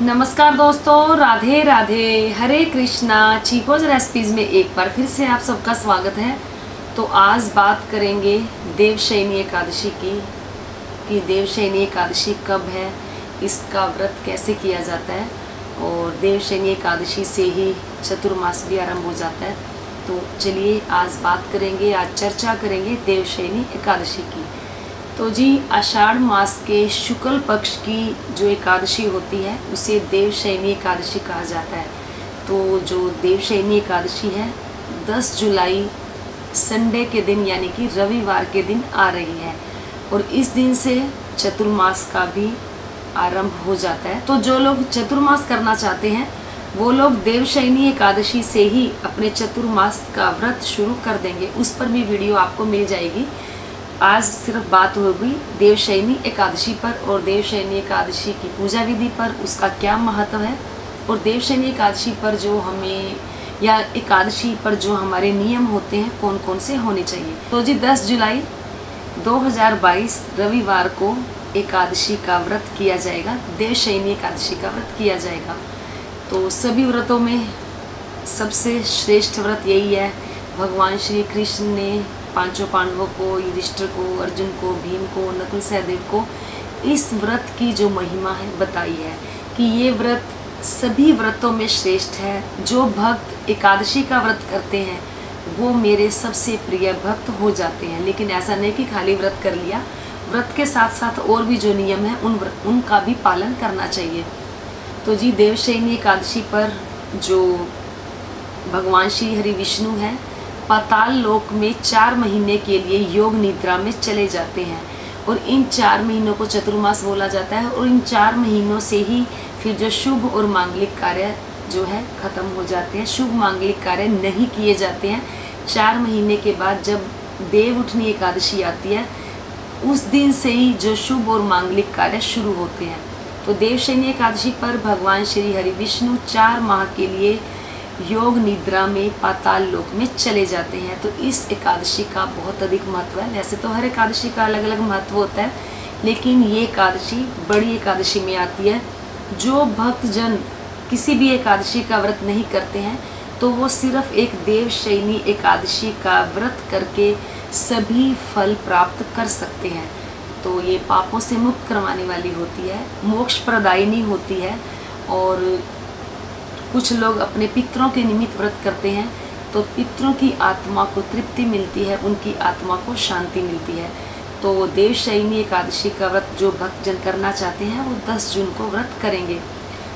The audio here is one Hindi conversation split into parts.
नमस्कार दोस्तों, राधे राधे, हरे कृष्णा। चीकोज रेसिपीज़ में एक बार फिर से आप सबका स्वागत है। तो आज बात करेंगे देवशयनी एकादशी की कि देवशयनी एकादशी कब है, इसका व्रत कैसे किया जाता है और देवशयनी एकादशी से ही चतुर्मास भी आरंभ हो जाता है। तो चलिए आज बात करेंगे, आज चर्चा करेंगे देवशयनी एकादशी की। तो जी, आषाढ़ मास के शुक्ल पक्ष की जो एकादशी होती है उसे देवशयनी एकादशी कहा जाता है। तो जो देवशयनी एकादशी है 10 जुलाई संडे के दिन यानी कि रविवार के दिन आ रही है और इस दिन से चतुर्मास का भी आरंभ हो जाता है। तो जो लोग चतुर्मास करना चाहते हैं वो लोग देवशयनी एकादशी से ही अपने चतुर्मास का व्रत शुरू कर देंगे। उस पर भी वीडियो आपको मिल जाएगी। आज सिर्फ बात होगी देवशयनी एकादशी पर और देवशयनी एकादशी की पूजा विधि पर, उसका क्या महत्व है और देवशयनी एकादशी पर जो हमें या एकादशी पर जो हमारे नियम होते हैं कौन कौन से होने चाहिए। तो जी 10 जुलाई 2022 रविवार को एकादशी का व्रत किया जाएगा, देवशयनी एकादशी का व्रत किया जाएगा। तो सभी व्रतों में सबसे श्रेष्ठ व्रत यही है। भगवान श्री कृष्ण ने पांचों पांडवों को, युधिष्ठिर को, अर्जुन को, भीम को, नकुल सहदेव को इस व्रत की जो महिमा है बताई है कि ये व्रत सभी व्रतों में श्रेष्ठ है। जो भक्त एकादशी का व्रत करते हैं वो मेरे सबसे प्रिय भक्त हो जाते हैं। लेकिन ऐसा नहीं कि खाली व्रत कर लिया, व्रत के साथ साथ और भी जो नियम है उनका भी पालन करना चाहिए। तो जी देवशयनी एकादशी पर जो भगवान श्री हरि विष्णु हैं पाताल लोक में 4 महीने के लिए योग निद्रा में चले जाते हैं और इन 4 महीनों को चतुर्मास बोला जाता है और इन 4 महीनों से ही फिर जो शुभ और मांगलिक कार्य जो है खत्म हो जाते हैं। शुभ मांगलिक कार्य नहीं किए जाते हैं। 4 महीने के बाद जब देव उठनी एकादशी आती है उस दिन से ही जो शुभ और मांगलिक कार्य शुरू होते हैं। तो देवशयनी एकादशी पर भगवान श्री हरि विष्णु 4 माह के लिए योग निद्रा में पाताल लोक में चले जाते हैं। तो इस एकादशी का बहुत अधिक महत्व है। वैसे तो हर एकादशी का अलग अलग महत्व होता है, लेकिन ये एकादशी बड़ी एकादशी में आती है। जो भक्तजन किसी भी एकादशी का व्रत नहीं करते हैं तो वो सिर्फ एक देवशयनी एकादशी का व्रत करके सभी फल प्राप्त कर सकते हैं। तो ये पापों से मुक्त करवाने वाली होती है, मोक्ष प्रदायिनी होती है। और कुछ लोग अपने पितरों के निमित्त व्रत करते हैं तो पितरों की आत्मा को तृप्ति मिलती है, उनकी आत्मा को शांति मिलती है। तो देवशयनी एकादशी का व्रत जो भक्तजन करना चाहते हैं वो 10 जून को व्रत करेंगे।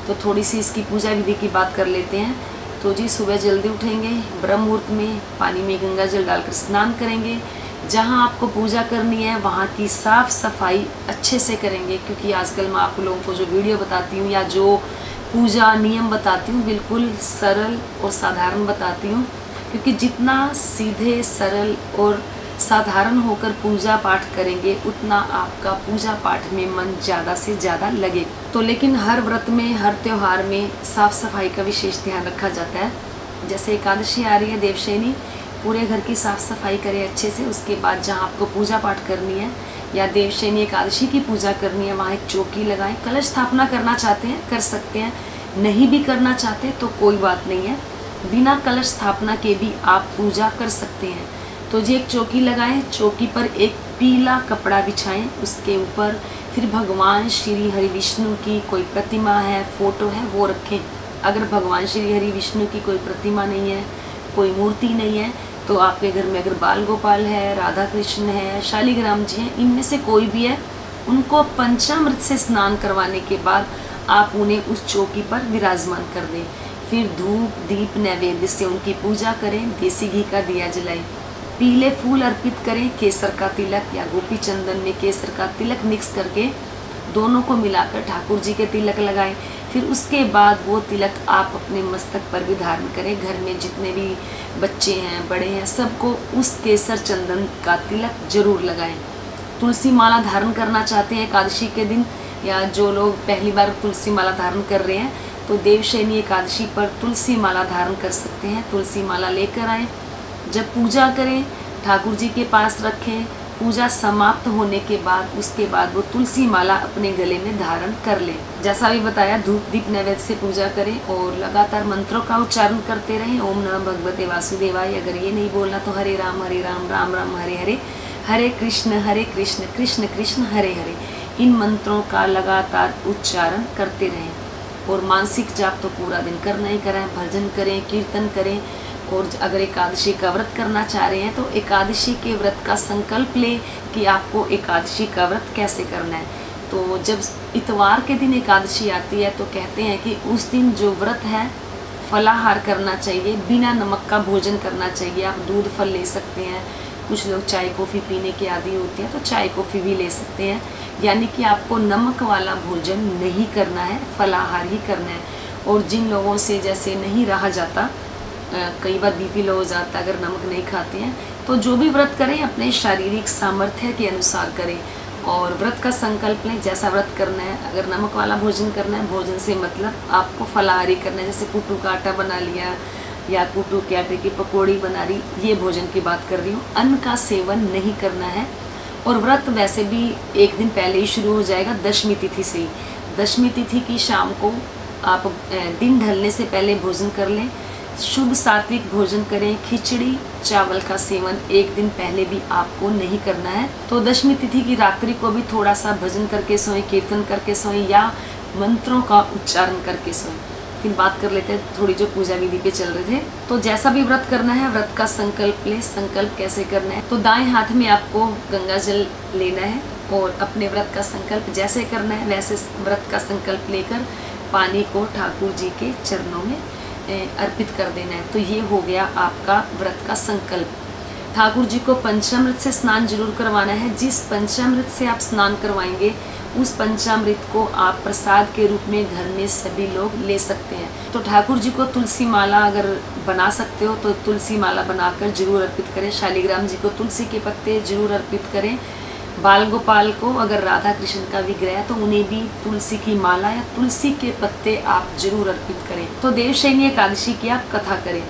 तो थोड़ी सी इसकी पूजा विधि की बात कर लेते हैं। तो जी सुबह जल्दी उठेंगे, ब्रह्म मुहूर्त में पानी में गंगा जल डालकर स्नान करेंगे। जहाँ आपको पूजा करनी है वहाँ की साफ़ सफाई अच्छे से करेंगे, क्योंकि आजकल मैं आप लोगों को जो वीडियो बताती हूँ या जो पूजा नियम बताती हूँ बिल्कुल सरल और साधारण बताती हूँ, क्योंकि जितना सीधे सरल और साधारण होकर पूजा पाठ करेंगे उतना आपका पूजा पाठ में मन ज़्यादा से ज़्यादा लगेगा। तो लेकिन हर व्रत में, हर त्यौहार में साफ़ सफाई का विशेष ध्यान रखा जाता है। जैसे एकादशी आ रही है देवशयनी, पूरे घर की साफ़ सफाई करें अच्छे से। उसके बाद जहाँ आपको पूजा पाठ करनी है या देवशयनी एकादशी की पूजा करनी है वहाँ एक चौकी लगाएं। कलश स्थापना करना चाहते हैं कर सकते हैं, नहीं भी करना चाहते तो कोई बात नहीं है, बिना कलश स्थापना के भी आप पूजा कर सकते हैं। तो जी एक चौकी लगाएं, चौकी पर एक पीला कपड़ा बिछाएं, उसके ऊपर फिर भगवान श्री हरि विष्णु की कोई प्रतिमा है, फोटो है वो रखें। अगर भगवान श्री हरि विष्णु की कोई प्रतिमा नहीं है, कोई मूर्ति नहीं है, तो आपके घर में अगर बाल गोपाल है, राधा कृष्ण है, शालिग्राम जी हैं, इनमें से कोई भी है, उनको पंचामृत से स्नान करवाने के बाद आप उन्हें उस चौकी पर विराजमान कर दें। फिर धूप दीप नैवेद्य से उनकी पूजा करें, देसी घी का दिया जलाएं, पीले फूल अर्पित करें, केसर का तिलक या गोपी चंदन में केसर का तिलक मिक्स करके दोनों को मिलाकर ठाकुर जी के तिलक लगाएं। फिर उसके बाद वो तिलक आप अपने मस्तक पर भी धारण करें। घर में जितने भी बच्चे हैं, बड़े हैं, सबको उस केसर चंदन का तिलक जरूर लगाएं। तुलसी माला धारण करना चाहते हैं एकादशी के दिन, या जो लोग पहली बार तुलसी माला धारण कर रहे हैं तो देवशयनी एकादशी पर तुलसी माला धारण कर सकते हैं। तुलसी माला लेकर आएँ, जब पूजा करें ठाकुर जी के पास रखें, पूजा समाप्त होने के बाद उसके बाद वो तुलसी माला अपने गले में धारण कर ले। जैसा भी बताया, धूप दीप नैवेद्य से पूजा करें और लगातार मंत्रों का उच्चारण करते रहें। ओम नमः भगवते वासुदेवाय। अगर ये नहीं बोलना तो हरे राम राम राम हरे हरे, हरे कृष्ण कृष्ण कृष्ण हरे हरे, इन मंत्रों का लगातार उच्चारण करते रहें। और मानसिक जाप तो पूरा दिन करना ही करें, भजन करें, कीर्तन करें। और अगर एकादशी का व्रत करना चाह रहे हैं तो एकादशी के व्रत का संकल्प लें कि आपको एकादशी का व्रत कैसे करना है। तो जब इतवार के दिन एकादशी आती है तो कहते हैं कि उस दिन जो व्रत है फलाहार करना चाहिए, बिना नमक का भोजन करना चाहिए। आप दूध फल ले सकते हैं, कुछ लोग चाय कॉफ़ी पीने के आदी होते हैं तो चाय कॉफ़ी भी ले सकते हैं। यानी कि आपको नमक वाला भोजन नहीं करना है, फलाहार ही करना है। और जिन लोगों से जैसे नहीं रहा जाता, कई बार बीपी लो हो जाता है अगर नमक नहीं खाते हैं, तो जो भी व्रत करें अपने शारीरिक सामर्थ्य के अनुसार करें और व्रत का संकल्प लें जैसा व्रत करना है। अगर नमक वाला भोजन करना है, भोजन से मतलब आपको फलाहारी करना है, जैसे कुट्टू का आटा बना लिया या कुट्टू के आटे की पकौड़ी बना रही, ये भोजन की बात कर रही हूँ। अन्न का सेवन नहीं करना है। और व्रत वैसे भी एक दिन पहले ही शुरू हो जाएगा, दशमी तिथि से ही। दशमी तिथि की शाम को आप दिन ढलने से पहले भोजन कर लें, शुद्ध सात्विक भोजन करें। खिचड़ी चावल का सेवन एक दिन पहले भी आपको नहीं करना है। तो दशमी तिथि की रात्रि को भी थोड़ा सा भजन करके सोएं, कीर्तन करके सोएं या मंत्रों का उच्चारण करके सोएं। फिर बात कर लेते हैं थोड़ी जो पूजा विधि पे चल रहे थे। तो जैसा भी व्रत करना है, व्रत का संकल्प ले। संकल्प कैसे करना है, तो दाएं हाथ में आपको गंगा जल लेना है और अपने व्रत का संकल्प जैसे करना है वैसे व्रत का संकल्प लेकर पानी को ठाकुर जी के चरणों में अर्पित कर देना है। तो ये हो गया आपका व्रत का संकल्प। ठाकुर जी को पंचामृत से स्नान जरूर करवाना है। जिस पंचामृत से आप स्नान करवाएंगे उस पंचामृत को आप प्रसाद के रूप में घर में सभी लोग ले सकते हैं। तो ठाकुर जी को तुलसी माला अगर बना सकते हो तो तुलसी माला बनाकर जरूर अर्पित करें। शालिग्राम जी को तुलसी के पत्ते जरूर अर्पित करें। बाल गोपाल को अगर राधा कृष्ण का विग्रह है तो उन्हें भी तुलसी की माला या तुलसी के पत्ते आप जरूर अर्पित करें। तो देवशयनी एकादशी की आप कथा करें।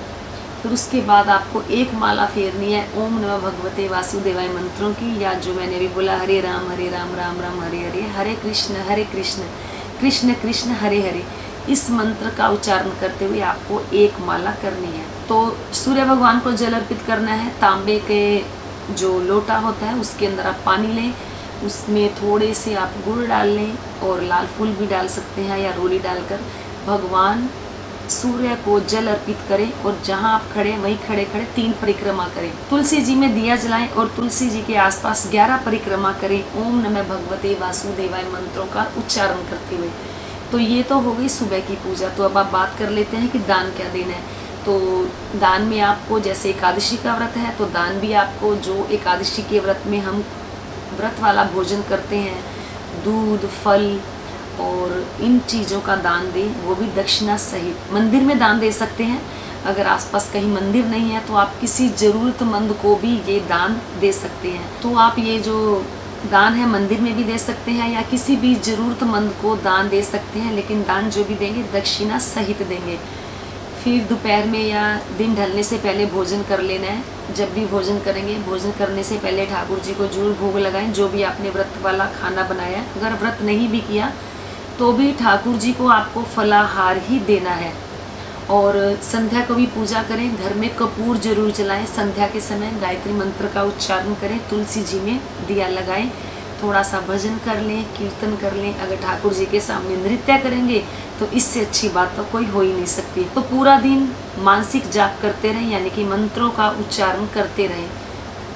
फिर उसके बाद आपको एक माला फेरनी है ओम नमः भगवते वासुदेवाय मंत्रों की, या जो मैंने अभी बोला हरे राम राम राम हरे हरे, हरे कृष्ण कृष्ण कृष्ण हरे हरे, इस मंत्र का उच्चारण करते हुए आपको एक माला करनी है। तो सूर्य भगवान को जल अर्पित करना है। तांबे के जो लोटा होता है उसके अंदर आप पानी लें, उसमें थोड़े से आप गुड़ डाल लें और लाल फूल भी डाल सकते हैं या रोली डालकर भगवान सूर्य को जल अर्पित करें। और जहां आप खड़े वहीं खड़े खड़े 3 परिक्रमा करें। तुलसी जी में दिया जलाएं और तुलसी जी के आसपास 11 परिक्रमा करें ओम नमः भगवते वासुदेवाय मंत्रों का उच्चारण करते हुए। तो ये तो हो गई सुबह की पूजा। तो अब आप बात कर लेते हैं कि दान क्या देना है। तो दान में आपको, जैसे एकादशी का व्रत है तो दान भी आपको, जो एकादशी के व्रत में हम व्रत वाला भोजन करते हैं, दूध फल और इन चीज़ों का दान दें, वो भी दक्षिणा सहित। मंदिर में दान दे सकते हैं, अगर आसपास कहीं मंदिर नहीं है तो आप किसी ज़रूरतमंद को भी ये दान दे सकते हैं। तो आप ये जो दान है मंदिर में भी दे सकते हैं या किसी भी ज़रूरतमंद को दान दे सकते हैं, लेकिन दान जो भी देंगे दक्षिणा सहित देंगे। फिर दोपहर में या दिन ढलने से पहले भोजन कर लेना है। जब भी भोजन करेंगे, भोजन करने से पहले ठाकुर जी को जरूर भोग लगाएं, जो भी आपने व्रत वाला खाना बनाया है। अगर व्रत नहीं भी किया तो भी ठाकुर जी को आपको फलाहार ही देना है। और संध्या को भी पूजा करें, घर में कपूर जरूर जलाएं। संध्या के समय गायत्री मंत्र का उच्चारण करें, तुलसी जी में दिया लगाएं, थोड़ा सा भजन कर लें, कीर्तन कर लें। अगर ठाकुर जी के सामने नृत्य करेंगे तो इससे अच्छी बात तो कोई हो ही नहीं सकती। तो पूरा दिन मानसिक जाप करते रहें, यानी कि मंत्रों का उच्चारण करते रहें।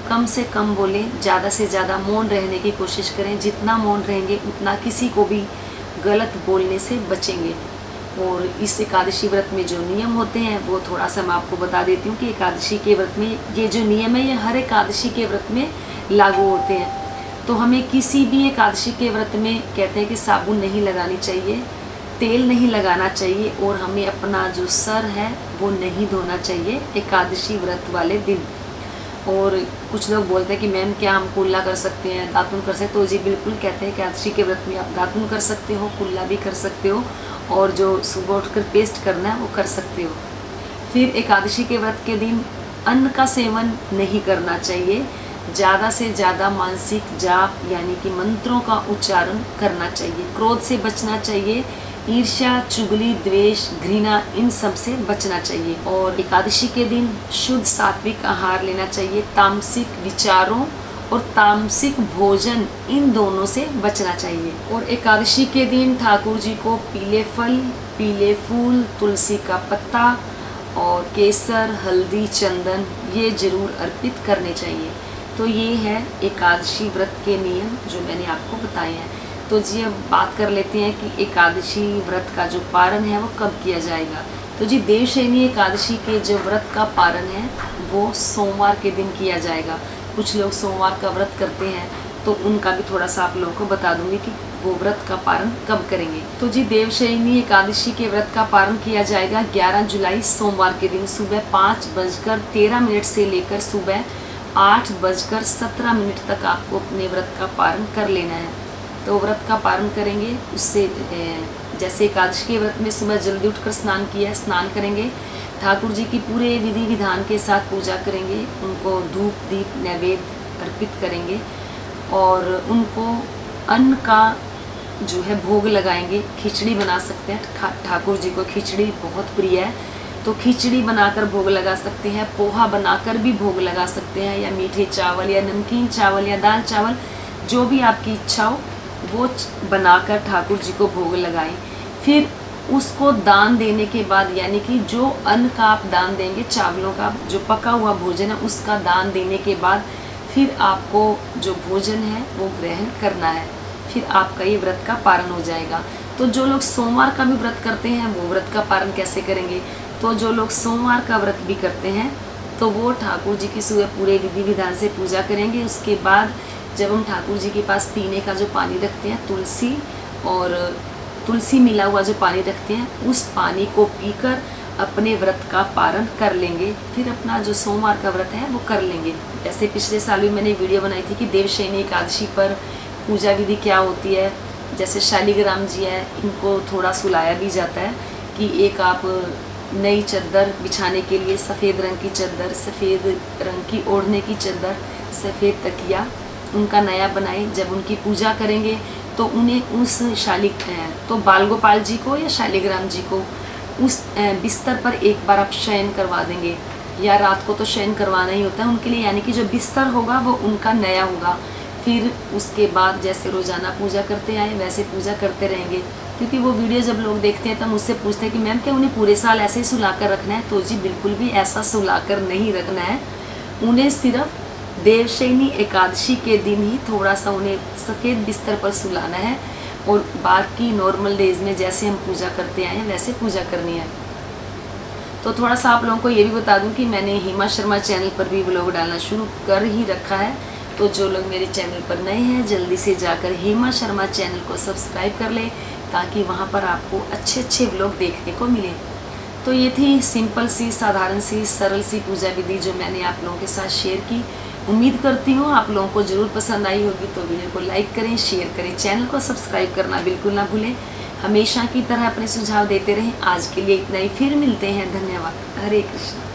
कम से कम बोलें, ज़्यादा से ज़्यादा मौन रहने की कोशिश करें। जितना मौन रहेंगे उतना किसी को भी गलत बोलने से बचेंगे। और इस एकादशी व्रत में जो नियम होते हैं वो थोड़ा सा मैं आपको बता देती हूँ कि एकादशी के व्रत में ये जो नियम है ये हर एकादशी के व्रत में लागू होते हैं। तो हमें किसी भी एकादशी के व्रत में कहते हैं कि साबुन नहीं लगानी चाहिए, तेल नहीं लगाना चाहिए और हमें अपना जो सर है वो नहीं धोना चाहिए एकादशी व्रत वाले दिन। और कुछ लोग बोलते हैं कि मैम क्या हम कुल्ला कर सकते हैं, दातुन कर सकते हैं? तो जी बिल्कुल कहते हैं कि एकादशी के व्रत में आप दातुन कर सकते हो, कुल्ला भी कर सकते हो और जो सुबह उठकर पेस्ट करना है वो कर सकते हो। फिर एकादशी के व्रत के दिन अन्न का सेवन नहीं करना चाहिए। ज़्यादा से ज़्यादा मानसिक जाप यानी कि मंत्रों का उच्चारण करना चाहिए। क्रोध से बचना चाहिए, ईर्ष्या, चुगली, द्वेष, घृणा, इन सब से बचना चाहिए। और एकादशी के दिन शुद्ध सात्विक आहार लेना चाहिए। तामसिक विचारों और तामसिक भोजन, इन दोनों से बचना चाहिए। और एकादशी के दिन ठाकुर जी को पीले फल, पीले फूल, तुलसी का पत्ता और केसर, हल्दी, चंदन ये जरूर अर्पित करने चाहिए। तो ये है एकादशी व्रत के नियम जो मैंने आपको बताए हैं। तो जी अब बात कर लेते हैं कि एकादशी व्रत का जो पारण है वो कब किया जाएगा। तो जी देवशयनी एकादशी के जो व्रत का पारण है वो सोमवार के दिन किया जाएगा। कुछ लोग सोमवार का व्रत करते हैं, तो उनका भी थोड़ा सा आप लोगों को बता दूंगी कि वो व्रत का पारण कब करेंगे। तो जी देवशयनी एकादशी के व्रत का पारण किया जाएगा 11 जुलाई सोमवार के दिन सुबह 5:13 से लेकर सुबह 8:17 तक आपको अपने व्रत का पारण कर लेना है। तो व्रत का पारण करेंगे, उससे जैसे एकादशी के व्रत में सुबह जल्दी उठकर स्नान किया, स्नान करेंगे, ठाकुर जी की पूरे विधि विधान के साथ पूजा करेंगे, उनको धूप दीप नैवेद्य अर्पित करेंगे और उनको अन्न का जो है भोग लगाएंगे। खिचड़ी बना सकते हैं, ठाकुर जी को खिचड़ी बहुत प्रिय है, तो खिचड़ी बनाकर भोग लगा सकते हैं। पोहा बनाकर भी भोग लगा सकते हैं, या मीठे चावल या नमकीन चावल या दाल चावल, जो भी आपकी इच्छा हो वो बनाकर ठाकुर जी को भोग लगाएं। फिर उसको दान देने के बाद, यानी कि जो अन्न का आप दान देंगे, चावलों का जो पका हुआ भोजन है उसका दान देने के बाद फिर आपको जो भोजन है वो ग्रहण करना है। फिर आपका ये व्रत का पारण हो जाएगा। तो जो लोग सोमवार का भी व्रत करते हैं वो व्रत का पारण कैसे करेंगे। तो जो लोग सोमवार का व्रत भी करते हैं तो वो ठाकुर जी की सुबह पूरे विधि विधान से पूजा करेंगे। उसके बाद जब हम ठाकुर जी के पास पीने का जो पानी रखते हैं, तुलसी मिला हुआ जो पानी रखते हैं, उस पानी को पीकर अपने व्रत का पारण कर लेंगे। फिर अपना जो सोमवार का व्रत है वो कर लेंगे। जैसे पिछले साल भी मैंने वीडियो बनाई थी कि देवशयनी एकादशी पर पूजा विधि क्या होती है। जैसे शालिग्राम जी है, इनको थोड़ा सुलाया भी जाता है कि एक आप नई चादर बिछाने के लिए सफ़ेद रंग की चादर, सफ़ेद रंग की ओढ़ने की चादर, सफ़ेद तकिया उनका नया बनाएं। जब उनकी पूजा करेंगे तो उन्हें उस तो बाल गोपाल जी को या शालिग्राम जी को उस बिस्तर पर एक बार आप शयन करवा देंगे, या रात को तो शयन करवाना ही होता है उनके लिए, यानी कि जो बिस्तर होगा वो उनका नया होगा। फिर उसके बाद जैसे रोज़ाना पूजा करते आए वैसे पूजा करते रहेंगे। क्योंकि वो वीडियो जब लोग देखते हैं तब मुझसे पूछते हैं कि मैम क्या उन्हें पूरे साल ऐसे ही सुला कर रखना है। तो जी बिल्कुल भी ऐसा सुला कर नहीं रखना है। उन्हें सिर्फ देवशयनी एकादशी के दिन ही थोड़ा सा उन्हें सफ़ेद बिस्तर पर सुलाना है, और बाकी नॉर्मल डेज में जैसे हम पूजा करते आए हैं वैसे पूजा करनी है। तो थोड़ा सा आप लोगों को ये भी बता दूं कि मैंने हेमा शर्मा चैनल पर भी व्लॉग डालना शुरू कर ही रखा है। तो जो लोग मेरे चैनल पर नए हैं जल्दी से जाकर हेमा शर्मा चैनल को सब्सक्राइब कर लें, ताकि वहाँ पर आपको अच्छे अच्छे व्लॉग देखने को मिले। तो ये थी सिंपल सी, साधारण सी, सरल सी पूजा विधि जो मैंने आप लोगों के साथ शेयर की। उम्मीद करती हूँ आप लोगों को ज़रूर पसंद आई होगी। तो वीडियो को लाइक करें, शेयर करें, चैनल को सब्सक्राइब करना बिल्कुल ना भूलें। हमेशा की तरह अपने सुझाव देते रहें। आज के लिए इतना ही, फिर मिलते हैं। धन्यवाद। हरे कृष्ण।